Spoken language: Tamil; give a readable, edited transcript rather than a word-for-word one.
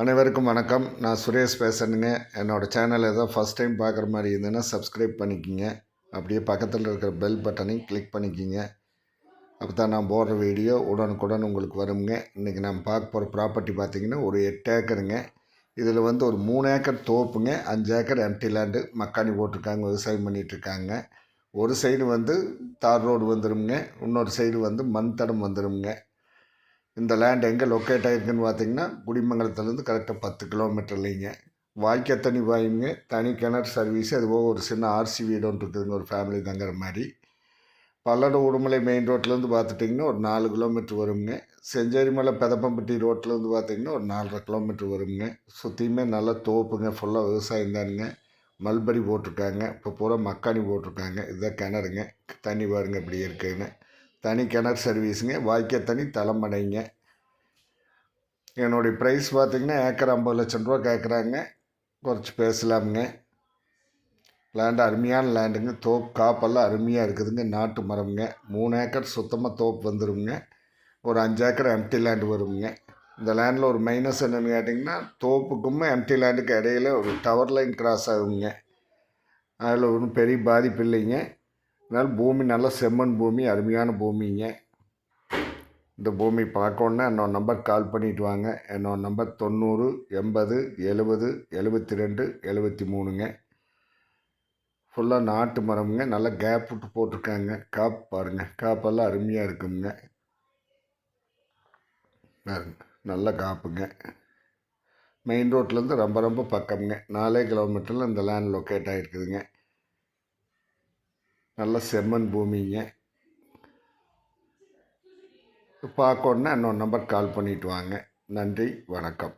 அனைவருக்கும் வணக்கம். நான் சுரேஷ் பேசுகிறேங்க. என்னோடய சேனல் ஏதோ ஃபஸ்ட் டைம் பார்க்குற மாதிரி இருந்ததுன்னா சப்ஸ்கிரைப் பண்ணிக்கிங்க. அப்படியே பக்கத்தில் இருக்கிற பெல் பட்டனையும் கிளிக் பண்ணிக்கிங்க. அப்போ தான் நான் போடுற வீடியோ உடனுக்குடன் உங்களுக்கு வருங்க. இன்றைக்கி நம்ம பார்க்க போகிற ப்ராப்பர்ட்டி பார்த்திங்கன்னா ஒரு 8 ஏக்கருங்க. இதில் ஒரு 3 ஏக்கர் தோப்புங்க, 5 ஏக்கர் எம்டி லேண்டு மக்காணி போட்டிருக்காங்க, விவசாயம் பண்ணிகிட்ருக்காங்க. ஒரு சைடு தார் ரோடு வந்துடுங்க, இன்னொரு சைடு மண் தடம் வந்துடுங்க. இந்த லேண்ட் எங்கே லொக்கேட் ஆகிருக்குன்னு பார்த்தீங்கன்னா குடிமங்கலத்துலேருந்து கரெக்டாக 10 கிலோமீட்டர்லேங்க. வாய்க்கால் தண்ணி பாயுங்க, தனி கிணறு சர்வீஸ், அதுபோக ஒரு சின்ன ஆர்சி வீடு ஒன்று இருக்குதுங்க, ஒரு ஃபேமிலி தங்குற மாதிரி. பல்லடம் உடுமலை மெயின் ரோட்லேருந்து பார்த்துட்டிங்கன்னா ஒரு 4 கிலோமீட்டர் வருங்க. செஞ்சேரிமலை பெதப்பம்பட்டி ரோட்லேருந்து பார்த்திங்கன்னா ஒரு 4.5 கிலோமீட்டர் வருங்க. சுற்றியுமே நல்லா தோப்புங்க, ஃபுல்லாக விவசாயம் தானுங்க. மல்பரி போட்டிருக்காங்க, இப்போ பூரா மக்காணி போட்டிருக்காங்க. இதுதான் கிணறுங்க, தண்ணி பாருங்க இப்படி இருக்குதுன்னு. தனி கிணறு சர்வீஸுங்க, வாய்க்கால் தண்ணி தலைமடைங்க. என்னுடைய ப்ரைஸ் பார்த்திங்கன்னா ஏக்கர் 50 லட்சம் ரூபா கேட்குறாங்க, குறைச்சி பேசலாமுங்க. லேண்டு அருமையான லேண்டுங்க, தோப்பு காப்பெல்லாம் அருமையாக இருக்குதுங்க, நாட்டு மரம்ங்க. 3 ஏக்கர் சுத்தமாக தோப்பு வந்துடுங்க. ஒரு 5 ஏக்கர் எம்டி லேண்டு வருங்க. இந்த லேண்டில் ஒரு மைனஸ் என்னென்னு கேட்டிங்கன்னா, தோப்புக்கும் எம்டி லேண்டுக்கு இடையில ஒரு டவர் லைன் கிராஸ் ஆகுங்க. அதில் ஒன்றும் பெரிய பாதிப்பு இல்லைங்க. அதனால் பூமி நல்லா செம்மண் பூமி, அருமையான பூமிங்க. இந்த பூமி பார்க்கணுன்னா என்னோட நம்பர் கால் பண்ணிவிட்டு வாங்க. என்னோட நம்பர் 90 80 70 72 73ங்க. ஃபுல்லாக நாட்டு மரமுங்க, நல்லா கேப் விட்டு போட்டிருக்காங்க. காப்பு பாருங்கள், காப்பெல்லாம் அருமையாக இருக்குங்க. பாருங்க, நல்ல காப்புங்க. மெயின் ரோட்லேருந்து ரொம்ப ரொம்ப பக்கம்ங்க. 4 கிலோமீட்டரில் இந்த லேண்ட் லொக்கேட் ஆகிருக்குதுங்க. நல்ல செம்மண் பூமிங்க. பார்க்கணுன்னா என்னோட நம்பர் கால் பண்ணிவிட்டு வாங்க. நன்றி, வணக்கம்.